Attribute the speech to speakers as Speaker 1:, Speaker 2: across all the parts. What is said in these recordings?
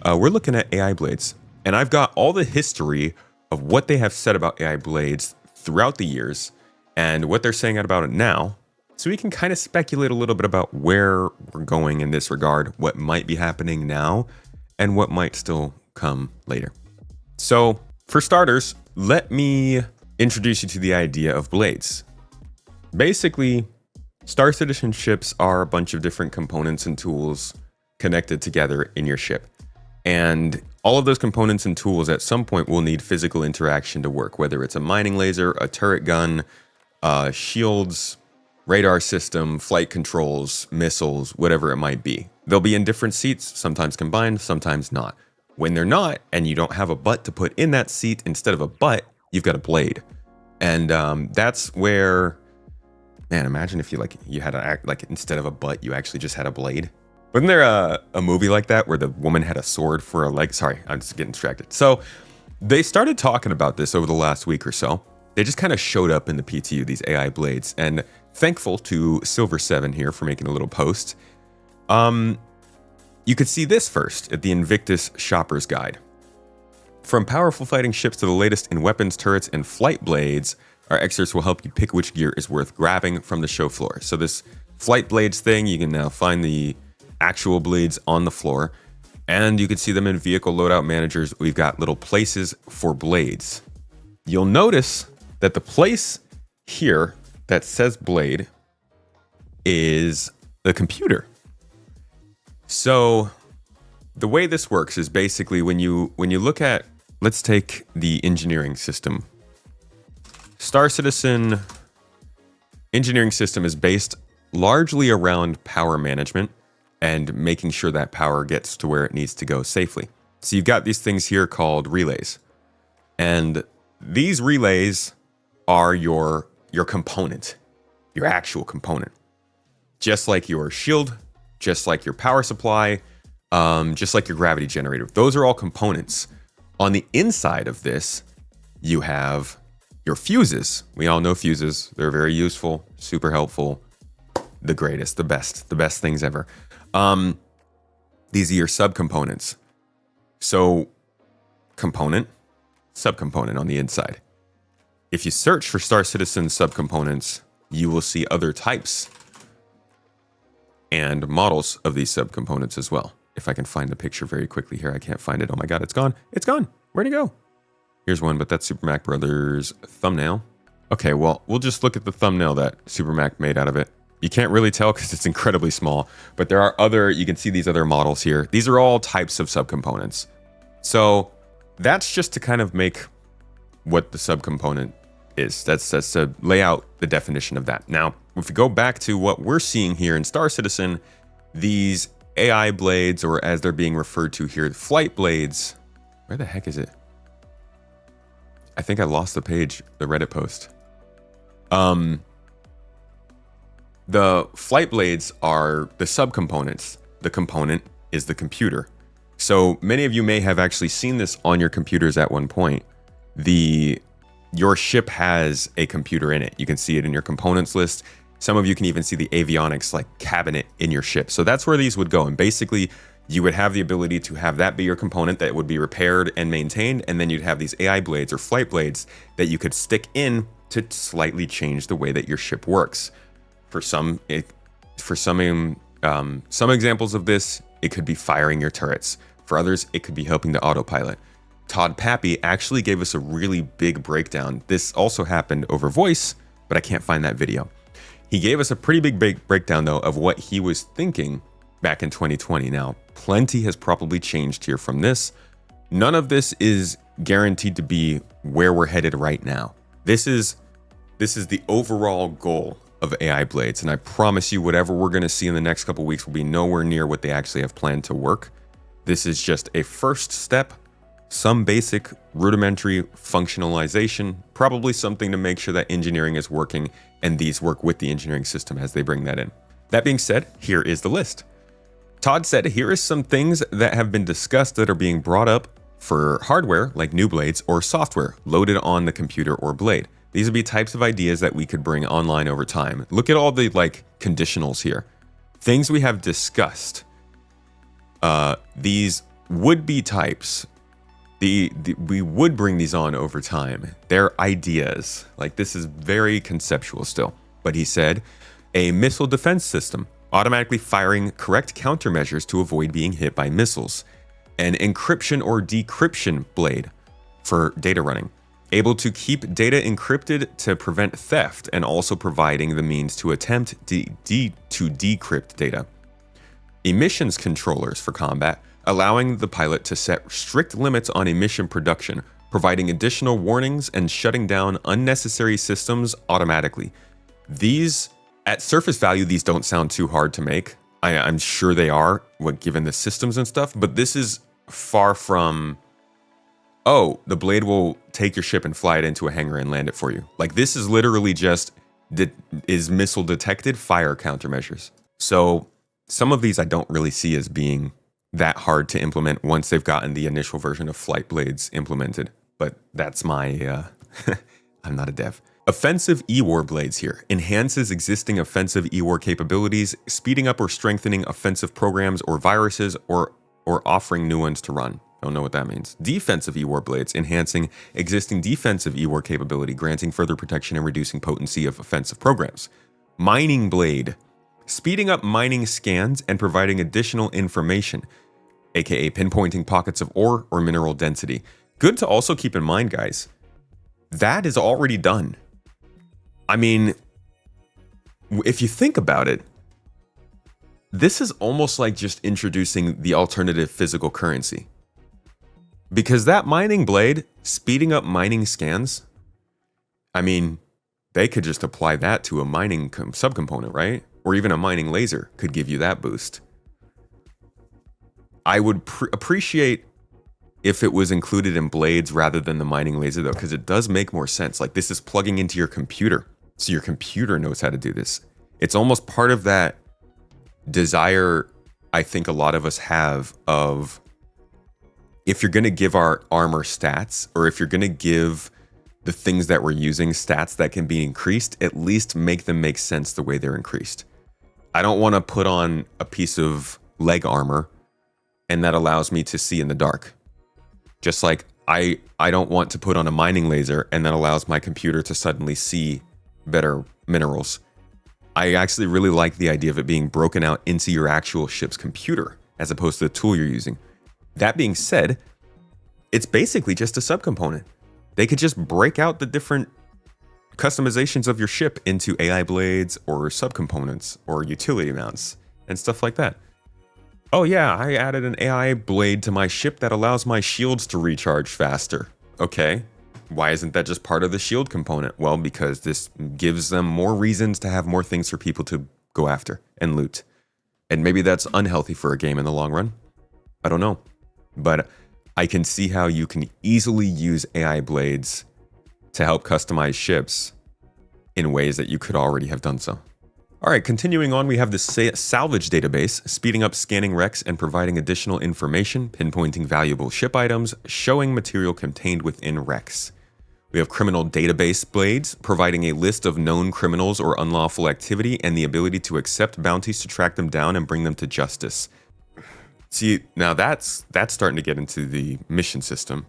Speaker 1: We're looking at AI blades, and I've got all the history of what they have said about AI blades throughout the years and what they're saying about it now. So we can kind of speculate a little bit about where we're going in this regard, what might be happening now, and what might still come later. So for starters, let me introduce you to the idea of blades. Basically, Star Citizen ships are a bunch of different components and tools connected together in your ship. And all of those components and tools at some point will need physical interaction to work, whether it's a mining laser, a turret gun, shields, radar system, flight controls, missiles, whatever it might be. They'll be in different seats, sometimes combined, sometimes not. When they're not, and you don't have a butt to put in that seat, instead of a butt, you've got a blade. And that's where, man, imagine if you had to act like instead of a butt, you actually just had a blade. Wasn't there a movie like that where the woman had a sword for a leg? Sorry, I'm just getting distracted. So they started talking about this over the last week or so. They just kind of showed up in the PTU, these AI blades, and thankful to Silver7 here for making a little post. You could see this first at the Invictus Shopper's Guide. From powerful fighting ships to the latest in weapons, turrets, and flight blades, our excerpts will help you pick which gear is worth grabbing from the show floor. So this flight blades thing, you can now find the actual blades on the floor, and you can see them in vehicle loadout managers. We've got little places for blades. You'll notice that the place here that says blade is the computer. So the way this works is basically when you look at, let's take the engineering system. Star Citizen engineering system is based largely around power management and making sure that power gets to where it needs to go safely. So you've got these things here called relays. And these relays are your component, your actual component. Just like your shield, just like your power supply, just like your gravity generator. Those are all components. On the inside of this, you have your fuses. We all know fuses. They're very useful, super helpful, the greatest, the best things ever. These are your subcomponents. So component, subcomponent on the inside. If you search for Star Citizen subcomponents, you will see other types and models of these subcomponents as well. If I can find the picture very quickly here, I can't find it. Oh my God, it's gone. It's gone. Where'd it go? Here's one, but that's Super Mac Brothers thumbnail. Okay, well, we'll just look at the thumbnail that Super Mac made out of it. You can't really tell because it's incredibly small, but there are other, you can see these other models here. These are all types of subcomponents. So that's just to kind of make what the subcomponent is. That's to lay out the definition of that. Now, if we go back to what we're seeing here in Star Citizen, these AI blades, or as they're being referred to here, flight blades. Where the heck is it? I think I lost the page, the Reddit post. The flight blades are the subcomponents. The component is the computer. So many of you may have actually seen this on your computers at one point. Your ship has a computer in it. You can see it in your components list. Some of you can even see the avionics like cabinet in your ship. So that's where these would go. And basically you would have the ability to have that be your component that would be repaired and maintained. And then you'd have these AI blades or flight blades that you could stick in to slightly change the way that your ship works. For some examples of this, it could be firing your turrets. For others, it could be helping the autopilot. Todd Pappy actually gave us a really big breakdown. This also happened over voice, but I can't find that video. He gave us a pretty big breakdown, though, of what he was thinking back in 2020. Now, plenty has probably changed here from this. None of this is guaranteed to be where we're headed right now. This is the overall goal of AI blades, and I promise you whatever we're going to see in the next couple weeks will be nowhere near what they actually have planned to work. This is just a first step, some basic rudimentary functionalization, probably something to make sure that engineering is working and these work with the engineering system as they bring that in. That being said, here is the list. Todd said, here is some things that have been discussed that are being brought up for hardware like new blades or software loaded on the computer or blade. These would be types of ideas that we could bring online over time. Look at all the conditionals here. Things we have discussed. These would-be types, we would bring these on over time. They're ideas. Like, this is very conceptual still. But he said, a missile defense system, automatically firing correct countermeasures to avoid being hit by missiles. An encryption or decryption blade for data running, able to keep data encrypted to prevent theft and also providing the means to attempt to decrypt data. Emissions controllers for combat, allowing the pilot to set strict limits on emission production, providing additional warnings and shutting down unnecessary systems automatically. These, at surface value, these don't sound too hard to make. I'm sure they are, given the systems and stuff, but this is far from, oh, the blade will take your ship and fly it into a hangar and land it for you. Like, this is literally just, is missile detected, fire countermeasures. So some of these I don't really see as being that hard to implement once they've gotten the initial version of flight blades implemented. But that's my, I'm not a dev. Offensive E-War blades here. Enhances existing offensive E-War capabilities, speeding up or strengthening offensive programs or viruses, or offering new ones to run. Don't know what that means. Defensive E-War blades, enhancing existing defensive E-War capability, granting further protection and reducing potency of offensive programs. Mining blade. Speeding up mining scans and providing additional information, aka pinpointing pockets of ore or mineral density. Good to also keep in mind, guys, that is already done. I mean, if you think about it, this is almost like just introducing the alternative physical currency. Because that mining blade, speeding up mining scans, I mean, they could just apply that to a mining subcomponent, right? Or even a mining laser could give you that boost. I would appreciate if it was included in blades rather than the mining laser, though, because it does make more sense. Like, this is plugging into your computer, so your computer knows how to do this. It's almost part of that desire I think a lot of us have of, if you're going to give our armor stats, or if you're going to give the things that we're using stats that can be increased, at least make them make sense the way they're increased. I don't want to put on a piece of leg armor and that allows me to see in the dark. Just like I don't want to put on a mining laser and that allows my computer to suddenly see better minerals. I actually really like the idea of it being broken out into your actual ship's computer as opposed to the tool you're using. That being said, it's basically just a subcomponent. They could just break out the different customizations of your ship into AI blades or subcomponents or utility mounts and stuff like that. Oh yeah, I added an AI blade to my ship that allows my shields to recharge faster. Okay, why isn't that just part of the shield component? Well, because this gives them more reasons to have more things for people to go after and loot. And maybe that's unhealthy for a game in the long run. I don't know. But I can see how you can easily use AI blades to help customize ships in ways that you could already have done so. All right, continuing on, we have the salvage database, speeding up scanning wrecks and providing additional information, pinpointing valuable ship items, showing material contained within wrecks. We have criminal database blades, providing a list of known criminals or unlawful activity and the ability to accept bounties to track them down and bring them to justice. See, now that's starting to get into the mission system,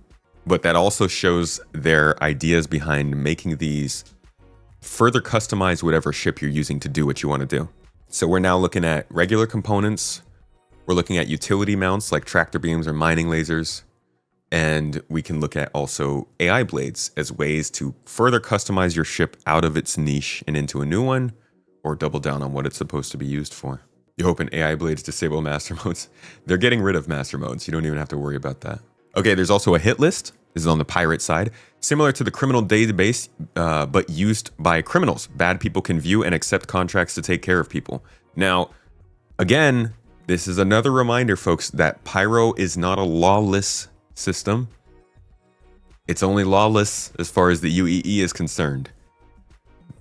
Speaker 1: but that also shows their ideas behind making these further customize whatever ship you're using to do what you want to do. So we're now looking at regular components. We're looking at utility mounts like tractor beams or mining lasers. And we can look at also AI blades as ways to further customize your ship out of its niche and into a new one, or double down on what it's supposed to be used for. You hoping AI blades disable master modes? They're getting rid of master modes. You don't even have to worry about that. Okay, there's also a hit list. This is on the pirate side. Similar to the criminal database, but used by criminals. Bad people can view and accept contracts to take care of people. Now, again, this is another reminder, folks, that Pyro is not a lawless system. It's only lawless as far as the UEE is concerned.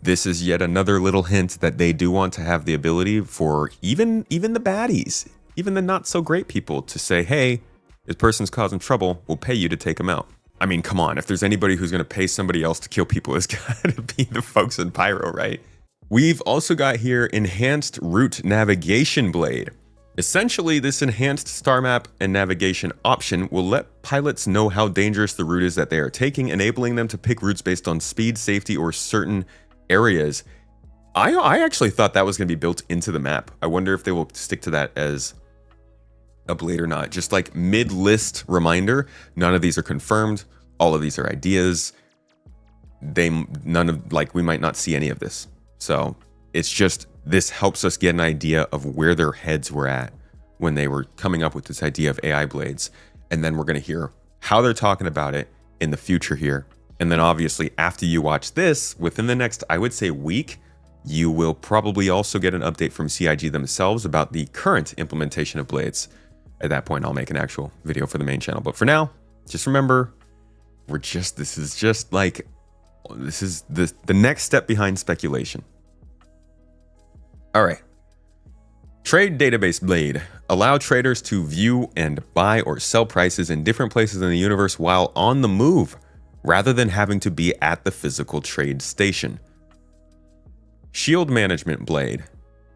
Speaker 1: This is yet another little hint that they do want to have the ability for even the baddies, even the not so great people, to say, hey, this person's causing trouble, we'll pay you to take them out. I mean, come on, if there's anybody who's going to pay somebody else to kill people, it's got to be the folks in Pyro, right? We've also got here Enhanced Route Navigation Blade. Essentially, this enhanced star map and navigation option will let pilots know how dangerous the route is that they are taking, enabling them to pick routes based on speed, safety, or certain areas. I actually thought that was going to be built into the map. I wonder if they will stick to that as a blade or not. Just like mid-list reminder, none of these are confirmed. All of these are ideas. We might not see any of this. So it's just, this helps us get an idea of where their heads were at when they were coming up with this idea of AI blades. And then we're going to hear how they're talking about it in the future here. And then obviously after you watch this, within the next, I would say, week, you will probably also get an update from CIG themselves about the current implementation of blades. At that point, I'll make an actual video for the main channel. But for now, just remember, this is the next step behind speculation. All right. Trade database blade. Allow traders to view and buy or sell prices in different places in the universe while on the move, rather than having to be at the physical trade station. Shield management blade.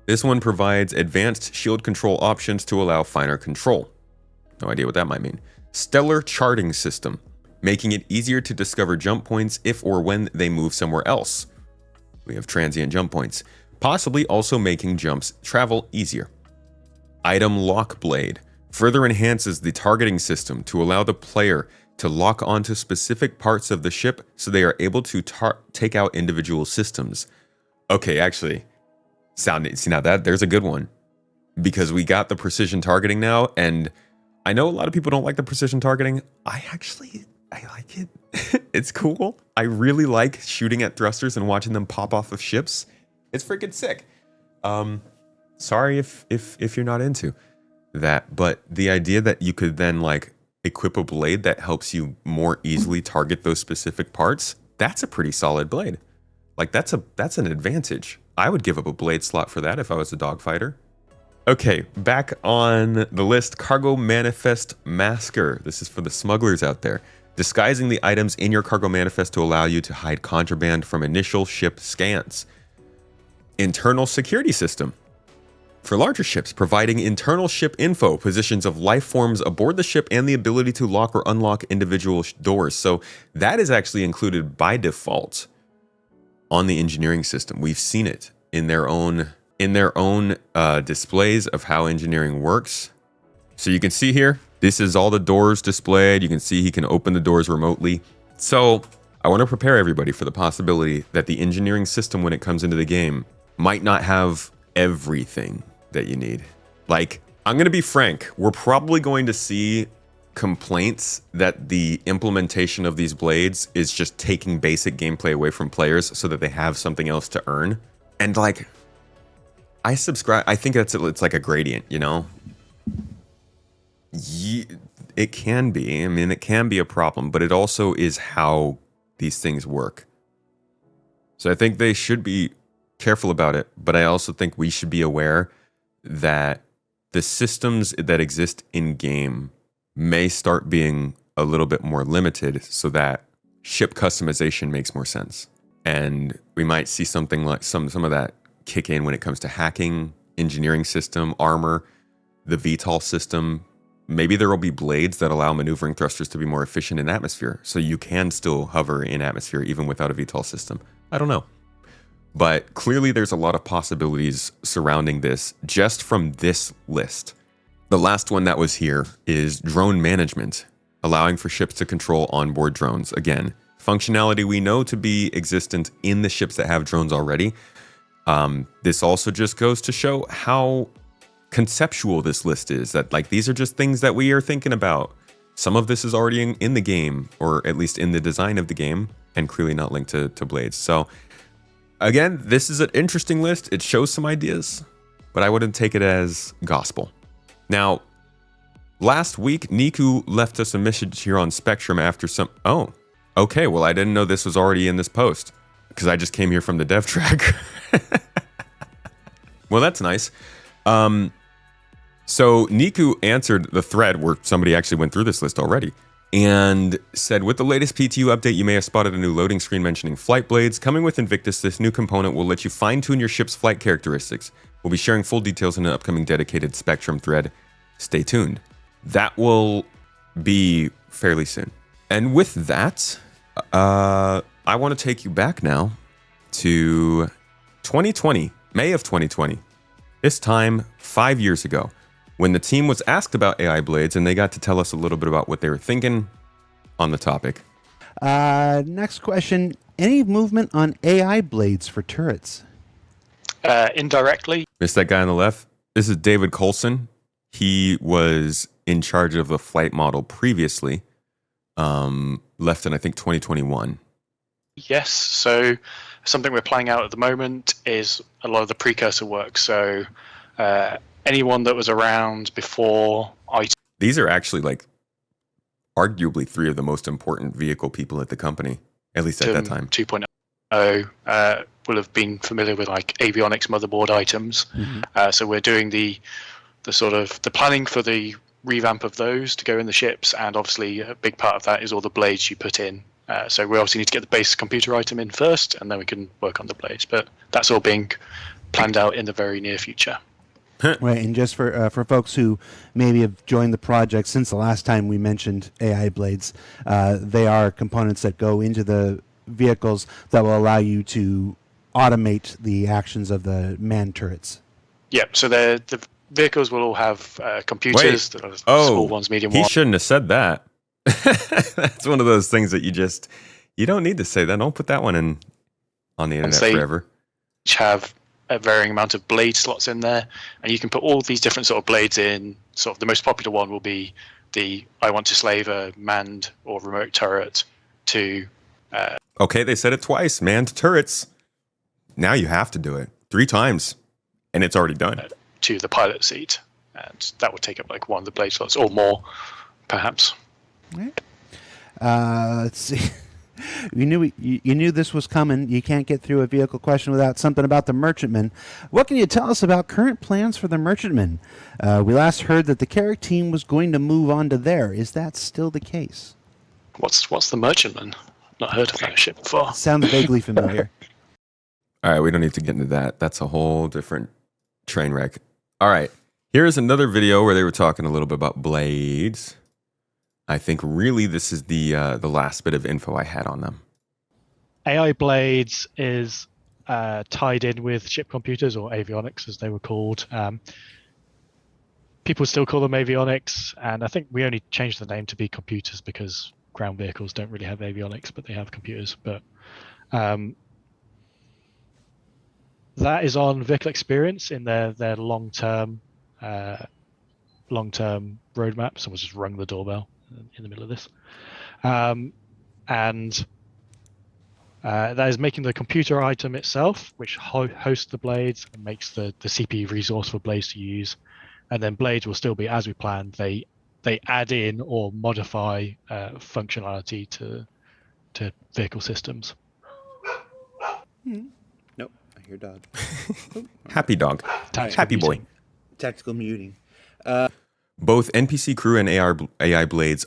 Speaker 1: This one provides advanced shield control options to allow finer control. No idea what that might mean. Stellar charting system, making it easier to discover jump points if or when they move somewhere else. We have transient jump points, possibly also making jumps travel easier. Item lock blade further enhances the targeting system to allow the player to lock onto specific parts of the ship so they are able to take out individual systems. Okay, actually, see now that there's a good one, because we got the precision targeting now, and I know a lot of people don't like the precision targeting. I like it. It's cool. I really like shooting at thrusters and watching them pop off of ships. It's freaking sick. Sorry if you're not into that, but the idea that you could then like equip a blade that helps you more easily target those specific parts, that's a pretty solid blade. Like that's an advantage. I would give up a blade slot for that if I was a dogfighter. Okay, back on the list, Cargo Manifest Masker. This is for the smugglers out there. Disguising the items in your cargo manifest to allow you to hide contraband from initial ship scans. Internal security system. For larger ships, providing internal ship info, positions of life forms aboard the ship, and the ability to lock or unlock individual doors. So that is actually included by default on the engineering system. We've seen it in their own displays of how engineering works. So you can see here, this is all the doors displayed. You can see he can open the doors remotely. So I want to prepare everybody for the possibility that the engineering system, when it comes into the game, might not have everything that you need. Like, I'm going to be frank, we're probably going to see complaints that the implementation of these blades is just taking basic gameplay away from players so that they have something else to earn. And like, I think it's like a gradient, you know? It can be. I mean, it can be a problem, but it also is how these things work. So I think they should be careful about it, but I also think we should be aware that the systems that exist in game may start being a little bit more limited so that ship customization makes more sense. And we might see something like some of that kick in when it comes to hacking, engineering system, armor, the VTOL system. Maybe there will be blades that allow maneuvering thrusters to be more efficient in atmosphere, so you can still hover in atmosphere even without a VTOL system. I don't know. But clearly there's a lot of possibilities surrounding this just from this list. The last one that was here is drone management, allowing for ships to control onboard drones. Again, functionality we know to be existent in the ships that have drones already. This also just goes to show how conceptual this list is, that like these are just things that we are thinking about. Some of this is already in the game, or at least in the design of the game, and clearly not linked to blades. So again, this is an interesting list. It shows some ideas, but I wouldn't take it as gospel. Now, last week, Niku left us a message here on Spectrum after some... Oh, okay. Well, I didn't know this was already in this post because I just came here from the dev track. Well, that's nice. So Niku answered the thread where somebody actually went through this list already and said, with the latest PTU update, you may have spotted a new loading screen mentioning flight blades. Coming with Invictus, this new component will let you fine-tune your ship's flight characteristics. We'll be sharing full details in an upcoming dedicated Spectrum thread. Stay tuned. That will be fairly soon. And with that, I want to take you back now to 2020, May of 2020. This time, 5 years ago, when the team was asked about AI blades and they got to tell us a little bit about what they were thinking on the topic.
Speaker 2: Next question. Any movement on AI blades for turrets?
Speaker 3: Indirectly.
Speaker 1: Missed that guy on the left? This is David Coulson. He was in charge of the flight model previously. Left in, I think, 2021.
Speaker 3: Yes. So something we're planning out at the moment is a lot of the precursor work. So anyone that was around before
Speaker 1: These are actually like arguably three of the most important vehicle people at the company, at least at that time.
Speaker 3: 2.0 will have been familiar with like avionics motherboard items. So we're doing the sort of the planning for the revamp of those to go in the ships, and obviously a big part of that is all the blades you put in. So we obviously need to get the base computer item in first, and then we can work on the blades. But that's all being planned out in the very near future.
Speaker 2: Right, and just for folks who maybe have joined the project since the last time we mentioned AI blades, they are components that go into the vehicles that will allow you to automate the actions of the manned turrets.
Speaker 3: Yeah, so the vehicles will all have computers. Small ones, medium ones.
Speaker 1: He shouldn't have said that. That's one of those things that you don't need to say that. Don't put that one on the internet forever.
Speaker 3: Each have a varying amount of blade slots in there, and you can put all these different sort of blades in. Sort of the most popular one will be I want to slave a manned or remote turret to.
Speaker 1: Okay, they said it twice. Manned turrets. Now you have to do it 3 times, and it's already done.
Speaker 3: To the pilot seat, and that would take up like one of the blade slots or more, perhaps.
Speaker 2: Right. Let's see. You knew this was coming. You can't get through a vehicle question without something about the Merchantman. What can you tell us about current plans for the Merchantman? We last heard that the Carrick team was going to move on to there. Is that still the case?
Speaker 3: What's the Merchantman? Not heard of that ship before.
Speaker 2: Sounds vaguely familiar.
Speaker 1: All right, we don't need to get into that. That's a whole different train wreck. All right, here's another video where they were talking a little bit about blades. I think really this is the last bit of info I had on them.
Speaker 4: AI blades is tied in with ship computers, or avionics as they were called. People still call them avionics, and I think we only changed the name to be computers because ground vehicles don't really have avionics, but they have computers. But that is on Vehicle Experience in their long-term roadmap. Someone just rung the doorbell in the middle of this, and that is making the computer item itself, which hosts the blades and makes the CPU resource for blades to use. And then blades will still be as we planned. They add in or modify functionality to vehicle systems.
Speaker 2: Nope, I hear dog.
Speaker 1: Happy dog. Happy boy.
Speaker 2: Tactical muting.
Speaker 1: Both NPC crew and AI blades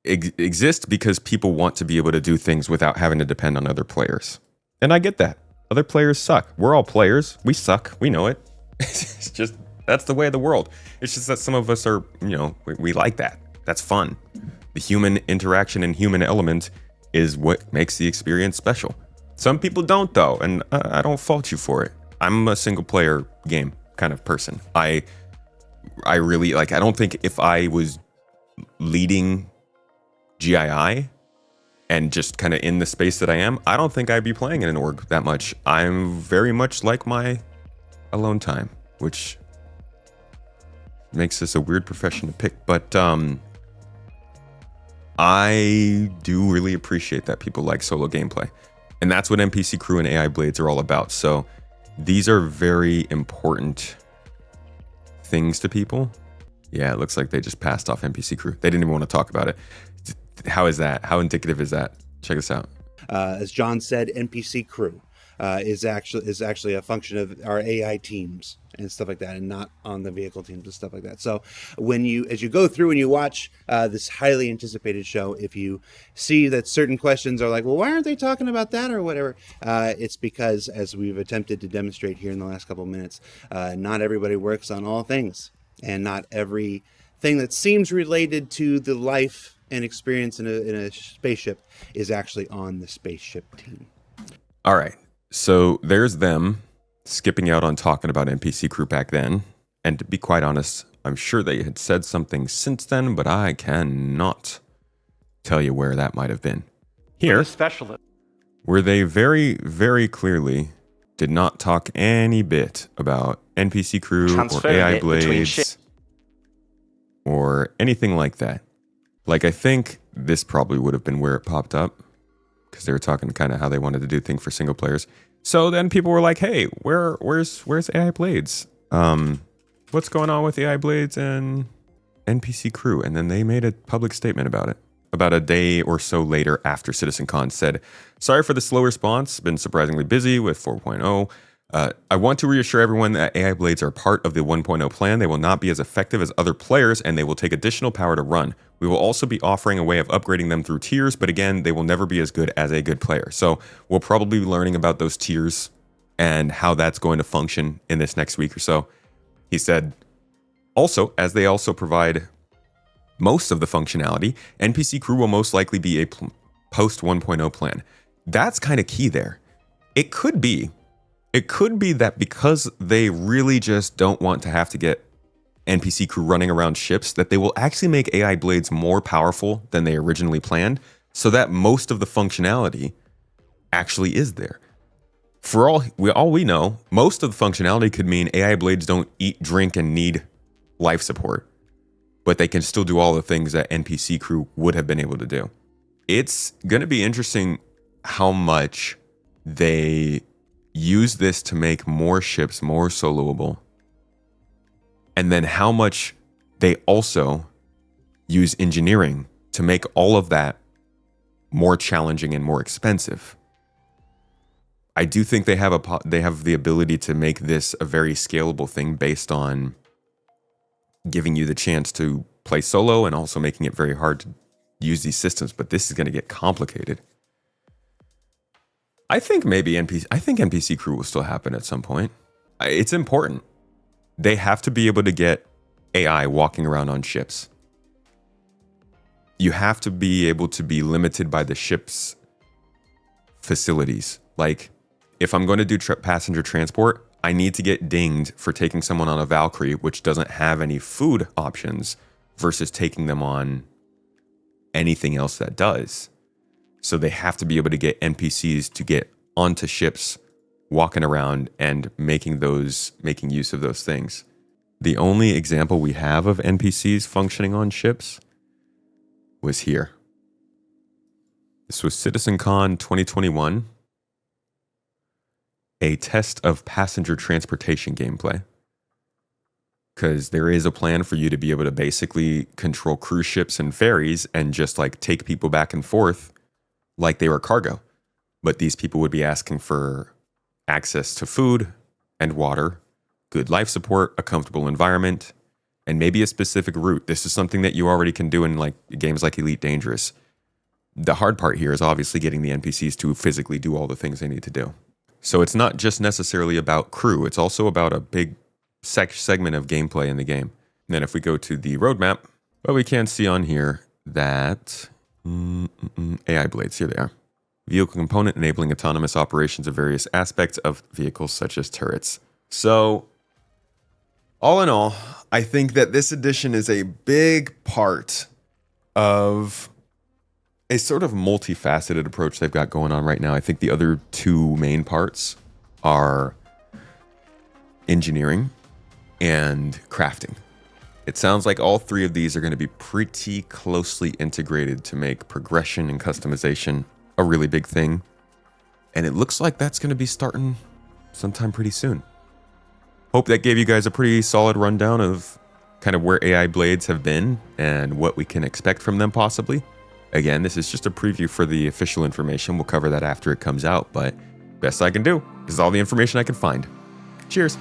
Speaker 1: exist because people want to be able to do things without having to depend on other players. And I get that. Other players suck. We're all players. We suck. We know it. It's just, that's the way of the world. It's just that some of us are, we like that. That's fun. The human interaction and human element is what makes the experience special. Some people don't, though, and I don't fault you for it. I'm a single player game kind of person. I really, I don't think if I was leading GII and just kind of in the space that I am, I don't think I'd be playing in an org that much. I'm very much like my alone time, which makes this a weird profession to pick, but I do really appreciate that people like solo gameplay. And that's what NPC crew and AI blades are all about. So these are very important things to people. Yeah, it looks like they just passed off NPC crew. They didn't even want to talk about it. How is that? How indicative is that? Check this out.
Speaker 2: As John said, NPC crew. is actually a function of our AI teams and stuff like that, and not on the vehicle teams and stuff like that. So as you go through and you watch this highly anticipated show, if you see that certain questions are like, well, why aren't they talking about that or whatever, it's because, as we've attempted to demonstrate here in the last couple of minutes, not everybody works on all things, and not every thing that seems related to the life and experience in a spaceship is actually on the spaceship team.
Speaker 1: All right. So there's them skipping out on talking about NPC crew back then. And to be quite honest, I'm sure they had said something since then, but I cannot tell you where that might have been. Here,
Speaker 5: specialist,
Speaker 1: where they very, very clearly did not talk any bit about NPC crew or AI blades or anything like that. Like, I think this probably would have been where it popped up, because they were talking kind of how they wanted to do things for single players. So then people were like, hey, where's AI blades? What's going on with AI blades and NPC crew? And then they made a public statement about it. About a day or so later, after CitizenCon said, sorry for the slow response, been surprisingly busy with 4.0. I want to reassure everyone that AI blades are part of the 1.0 plan. They will not be as effective as other players, and they will take additional power to run. We will also be offering a way of upgrading them through tiers, but again, they will never be as good as a good player. So we'll probably be learning about those tiers and how that's going to function in this next week or so. He said, also, as they also provide most of the functionality, NPC crew will most likely be a post 1.0 plan. That's kind of key there. It could be that because they really just don't want to have to get NPC crew running around ships, that they will actually make AI blades more powerful than they originally planned, so that most of the functionality actually is there. For all we know, most of the functionality could mean AI blades don't eat, drink, and need life support, but they can still do all the things that NPC crew would have been able to do. It's going to be interesting how much they use this to make more ships more soloable, and then how much they also use engineering to make all of that more challenging and more expensive. I do think they have the ability to make this a very scalable thing based on giving you the chance to play solo and also making it very hard to use these systems, but this is going to get complicated. I think NPC crew will still happen at some point. It's important. They have to be able to get AI walking around on ships. You have to be able to be limited by the ship's facilities. Like, if I'm going to do passenger transport, I need to get dinged for taking someone on a Valkyrie, which doesn't have any food options, versus taking them on anything else that does. So they have to be able to get NPCs to get onto ships, walking around and making use of those things. The only example we have of NPCs functioning on ships was here. This was CitizenCon 2021, a test of passenger transportation gameplay. Because there is a plan for you to be able to basically control cruise ships and ferries and just like take people back and forth like they were cargo. But these people would be asking for access to food and water, good life support, a comfortable environment, and maybe a specific route. This is something that you already can do in like games like Elite Dangerous. The hard part here is obviously getting the NPCs to physically do all the things they need to do. So it's not just necessarily about crew, it's also about a big segment of gameplay in the game. And then if we go to the roadmap, well, we can see on here that AI blades, here they are. Vehicle component enabling autonomous operations of various aspects of vehicles such as turrets. So, all in all, I think that this edition is a big part of a sort of multifaceted approach they've got going on right now. I think the other two main parts are engineering and crafting. It sounds like all three of these are going to be pretty closely integrated to make progression and customization a really big thing. And it looks like that's going to be starting sometime pretty soon. Hope that gave you guys a pretty solid rundown of kind of where AI blades have been and what we can expect from them possibly. Again, this is just a preview for the official information. We'll cover that after it comes out, but Best I can do. This is all the information I can find. Cheers.